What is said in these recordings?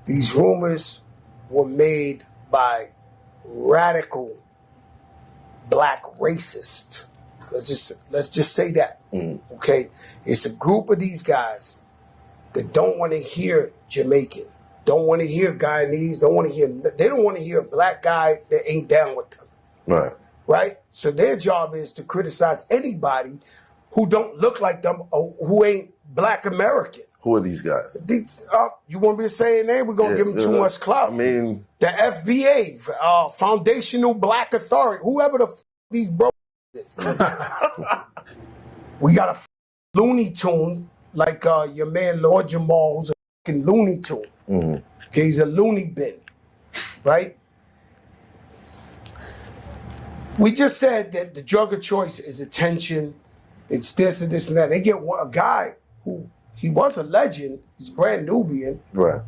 These rumors were made by radical black racists. Let's just say that. Okay? It's a group of these guys that don't want to hear Jamaican, don't want to hear Guyanese, they don't want to hear a black guy that ain't down with them. Right. Right? So their job is to criticize anybody who don't look like them or who ain't black American. Who are these guys? You want me to say their name? We're going to give them too much clout. I mean... The FBA, Foundational Black Authority, whoever the these bro is. We got a Looney Tune, like your man Lord Jamar, who's a fucking Looney Tune. Okay, he's a loony bin, right? We just said that the drug of choice is attention. It's this and this and that. They get a guy who, he was a legend. He's brand Nubian. Right.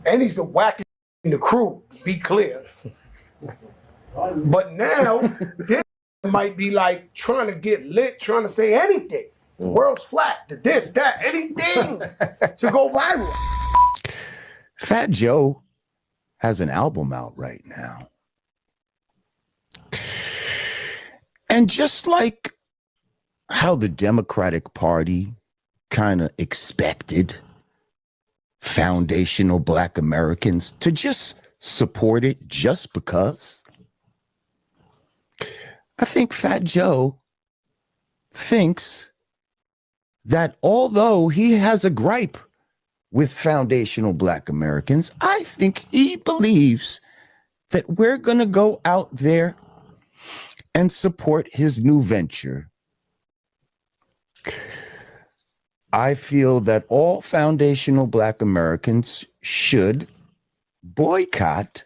And he's the wackest in the crew, to be clear. But now, this might be like trying to get lit, trying to say anything. The world's flat, the this, that, anything to go viral. Fat Joe has an album out right now. And just like how the Democratic Party kind of expected foundational black Americans to just support it just because, I think Fat Joe thinks that although he has a gripe with foundational black Americans, I think he believes that we're going to go out there and support his new venture. I feel that all foundational black Americans should boycott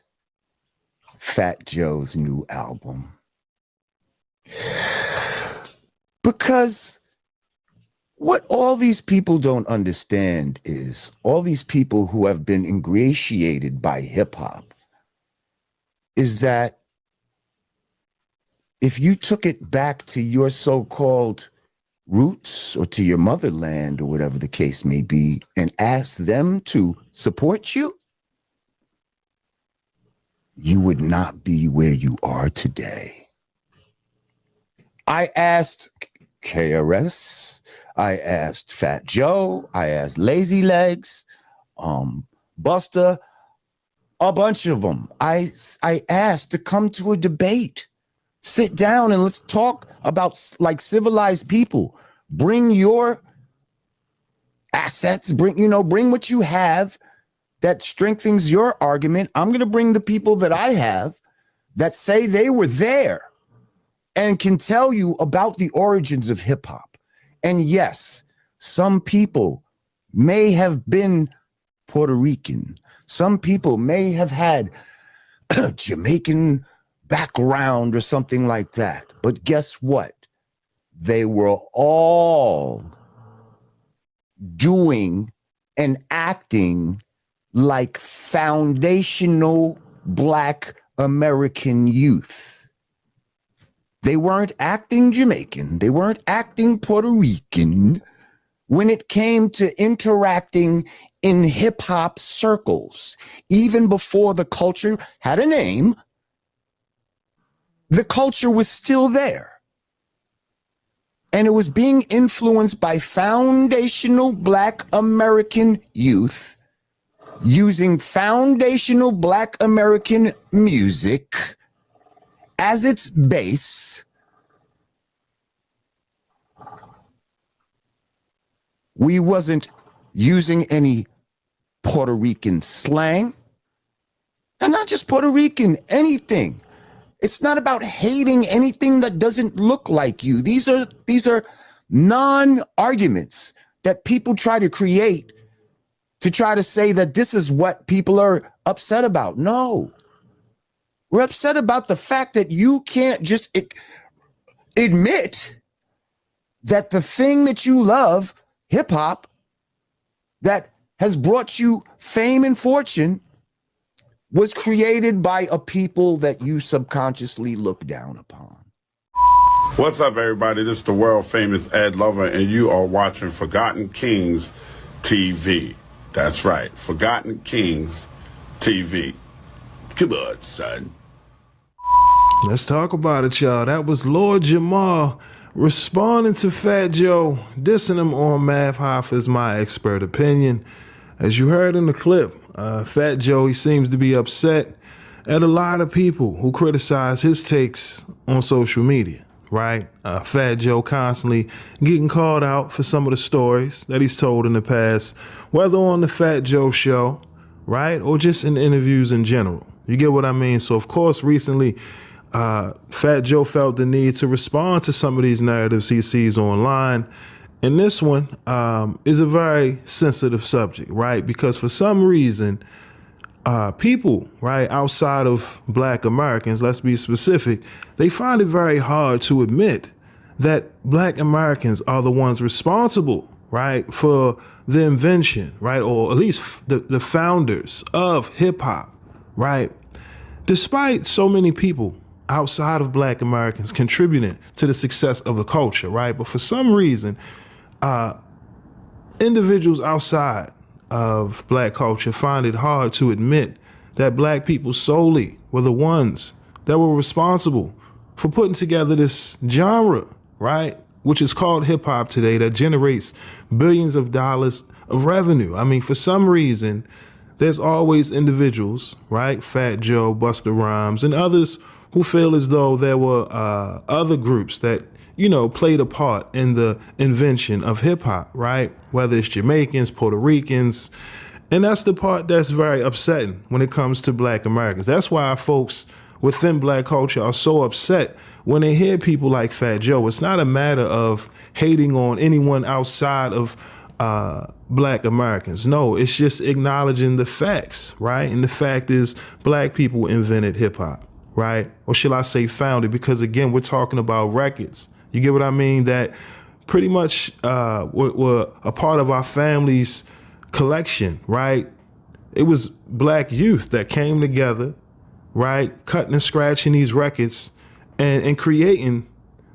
Fat Joe's new album. Because what all these people don't understand is all these people who have been ingratiated by hip hop is that if you took it back to your so-called roots or to your motherland or whatever the case may be and asked them to support you, you would not be where you are today. I asked KRS, I asked Fat Joe, I asked Lazy Legs, Buster, a bunch of them. I asked to come to a debate. Sit down and let's talk about like civilized people. Bring your assets, bring what you have that strengthens your argument. I'm going to bring the people that I have that say they were there and can tell you about the origins of hip hop. And yes, some people may have been Puerto Rican. Some people may have had Jamaican background or something like that. But guess what? They were all doing and acting like foundational black American youth. They weren't acting Jamaican. They weren't acting Puerto Rican when it came to interacting in hip hop circles. Even before the culture had a name, the culture was still there. And it was being influenced by foundational black American youth using foundational black American music as its base. We wasn't using any Puerto Rican slang. And not just Puerto Rican, anything. It's not about hating anything that doesn't look like you. These are non-arguments that people try to create to try to say that this is what people are upset about. No. We're upset about the fact that you can't just admit that the thing that you love, hip hop, that has brought you fame and fortune, was created by a people that you subconsciously look down upon. What's up, everybody? This is the world famous Ed Lover, and you are watching Forgotten Kings TV. That's right, Forgotten Kings TV. Come on, son. Let's talk about it, y'all. That was Lord Jamar responding to Fat Joe, dissing him on Math Hoffa's My Expert Opinion. As you heard in the clip, Fat Joe, he seems to be upset at a lot of people who criticize his takes on social media, right? Fat Joe constantly getting called out for some of the stories that he's told in the past, whether on the Fat Joe show, right, or just in interviews in general. You get what I mean? So, of course, recently, Fat Joe felt the need to respond to some of these narratives he sees online. And this one is a very sensitive subject, right? Because for some reason, people, right, outside of Black Americans, let's be specific, they find it very hard to admit that Black Americans are the ones responsible, right, for the invention, right, or at least the founders of hip hop, right? Despite so many people outside of Black Americans contributing to the success of the culture, right? But for some reason, individuals outside of Black culture find it hard to admit that Black people solely were the ones that were responsible for putting together this genre, right? Which is called hip hop today, that generates billions of dollars of revenue. I mean, for some reason, there's always individuals, right? Fat Joe, Busta Rhymes, and others who feel as though there were other groups that, you know, played a part in the invention of hip hop, right? Whether it's Jamaicans, Puerto Ricans. And that's the part that's very upsetting when it comes to Black Americans. That's why folks within Black culture are so upset when they hear people like Fat Joe. It's not a matter of hating on anyone outside of Black Americans. No, it's just acknowledging the facts, right? And the fact is Black people invented hip hop, right? Or should I say founded? Because again, we're talking about records. You get what I mean? That pretty much were a part of our family's collection, right? It was Black youth that came together, right? Cutting and scratching these records and creating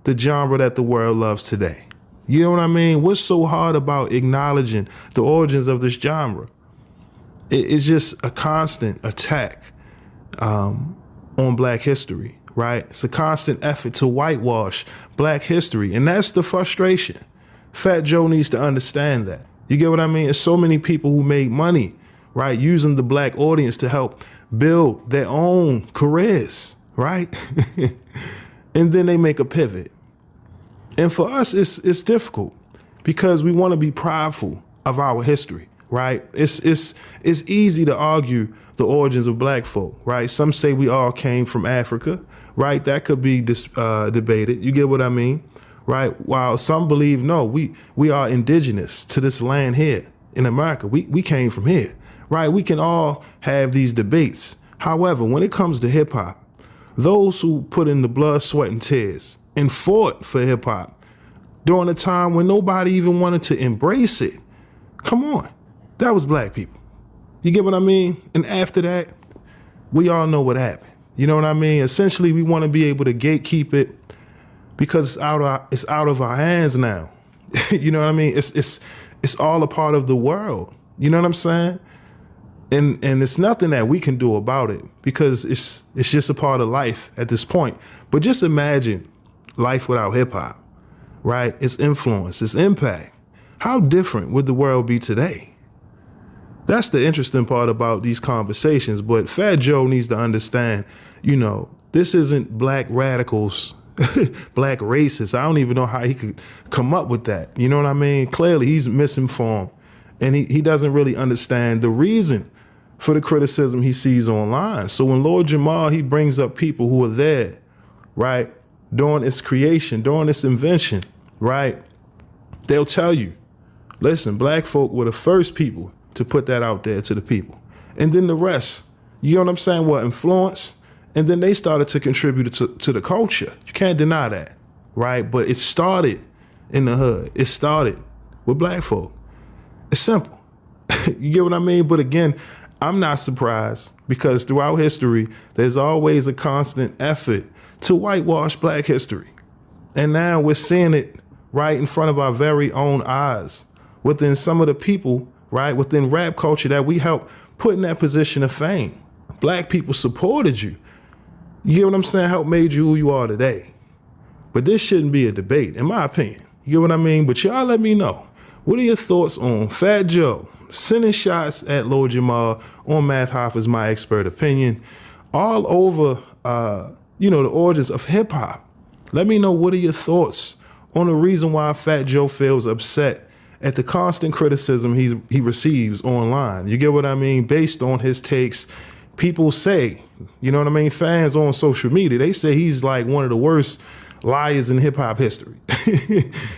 the genre that the world loves today. You know what I mean? What's so hard about acknowledging the origins of this genre? It's just a constant attack on Black history, right? It's a constant effort to whitewash Black history. And that's the frustration. Fat Joe needs to understand that. You get what I mean? There's so many people who made money, right, using the Black audience to help build their own careers, right? And then they make a pivot. And for us, it's difficult because we want to be prideful of our history, right? It's easy to argue the origins of Black folk, right? Some say we all came from Africa, right? That could be debated. You get what I mean, right? While some believe, no, we are indigenous to this land here in America. We came from here, right? We can all have these debates. However, when it comes to hip hop, those who put in the blood, sweat, and tears and fought for hip hop during a time when nobody even wanted to embrace it, come on, that was Black people. You get what I mean? And after that, we all know what happened. You know what I mean? Essentially, we want to be able to gatekeep it because it's out of our hands now. You know what I mean? It's all a part of the world. You know what I'm saying? And it's nothing that we can do about it because it's just a part of life at this point. But just imagine life without hip hop, right? Its influence, its impact. How different would the world be today? That's the interesting part about these conversations. But Fat Joe needs to understand, you know, this isn't Black radicals, Black racists. I don't even know how he could come up with that. You know what I mean? Clearly, he's misinformed. And he doesn't really understand the reason for the criticism he sees online. So when Lord Jamar, he brings up people who were there, right, during its creation, during its invention, right, they'll tell you, listen, Black folk were the first people to put that out there to the people. And then the rest, you know what I'm saying, were influenced. And then they started to contribute to the culture. You can't deny that, right? But it started in the hood. It started with Black folk. It's simple. You get what I mean? But again, I'm not surprised because throughout history, there's always a constant effort to whitewash Black history. And now we're seeing it right in front of our very own eyes within some of the people, right, within rap culture that we help put in that position of fame. Black people supported you. You get what I'm saying? Helped made you who you are today. But this shouldn't be a debate, in my opinion. You get what I mean? But y'all let me know. What are your thoughts on Fat Joe sending shots at Lord Jamar on Math Hoffa's My Expert Opinion all over, the origins of hip hop? Let me know, what are your thoughts on the reason why Fat Joe feels upset at the constant criticism he receives online. You get what I mean? Based on his takes, people say, you know what I mean? Fans on social media, they say he's like one of the worst liars in hip hop history.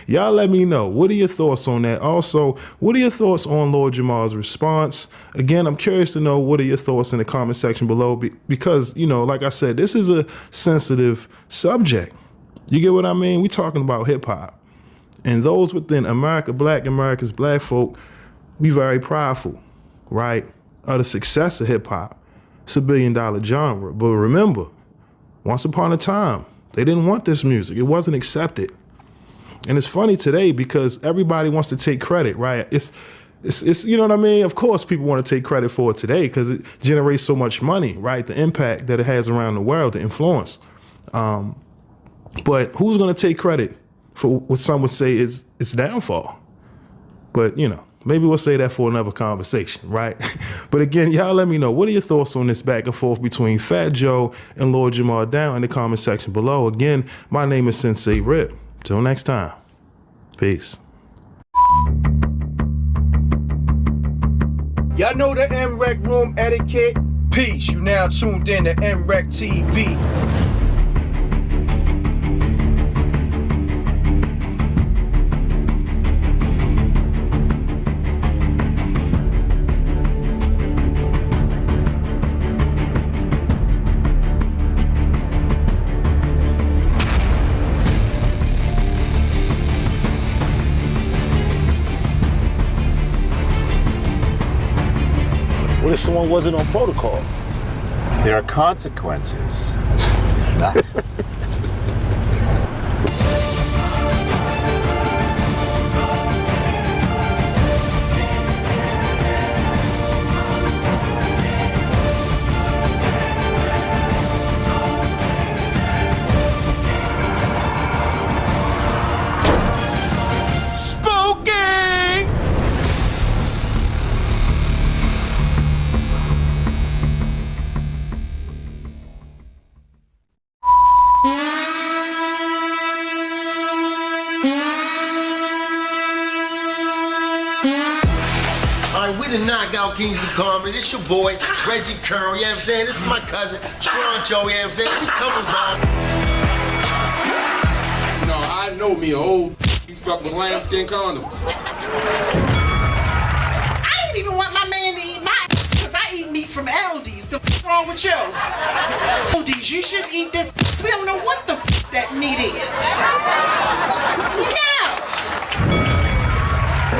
Y'all let me know. What are your thoughts on that? Also, what are your thoughts on Lord Jamar's response? Again, I'm curious to know, what are your thoughts in the comment section below? Because, like I said, this is a sensitive subject. You get what I mean? We talking about hip hop. And those within America's black folk, we very prideful, right, of the success of hip hop. It's $1 billion genre. But remember, once upon a time, they didn't want this music. It wasn't accepted. And it's funny today because everybody wants to take credit, right? It's you know what I mean? Of course, people want to take credit for it today because it generates so much money, right? The impact that it has around the world, the influence. But who's going to take credit for what some would say is its downfall? But, maybe we'll say that for another conversation, right? But again, y'all let me know. What are your thoughts on this back and forth between Fat Joe and Lord Jamar down in the comment section below? Again, my name is SenseiRip. Till next time. Peace. Y'all know the MREC room etiquette? Peace. You now tuned in to MREC TV. What if someone wasn't on protocol? There are consequences. We the Knockout Kings of Comedy. This your boy, Reggie Curl, you know what I'm saying? This is my cousin, Stroncho, you know what I'm saying? He's coming by. No, I know me old. You fuck with lambskin condoms. I don't even want my man to eat my because I eat meat from Aldi's. The wrong with you? Aldi's, you should eat this. We don't know what the that meat is. No!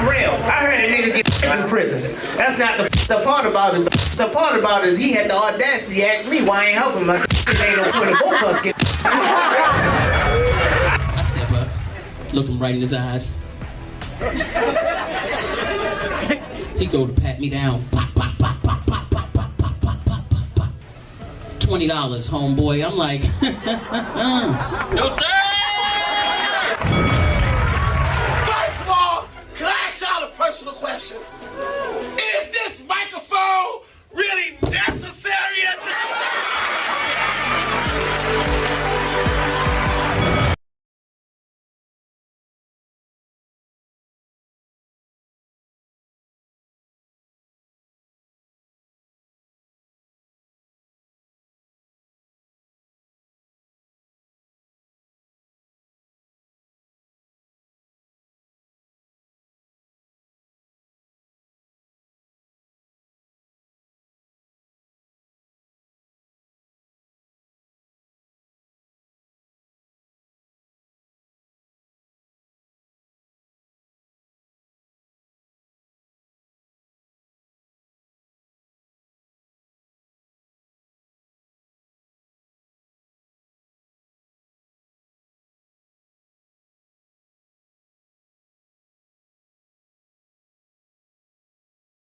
Real. I heard a nigga get in prison. That's not the part about it. The part about it is he had the audacity to ask me why I ain't helping him. I said, ain't no point in both of us get. I step up, look him right in his eyes. He go to pat me down. Pop, pop, pop, pop, pop, pop, pop, pop, pop, pop, pop, pop. $20, homeboy. I'm like, no sir.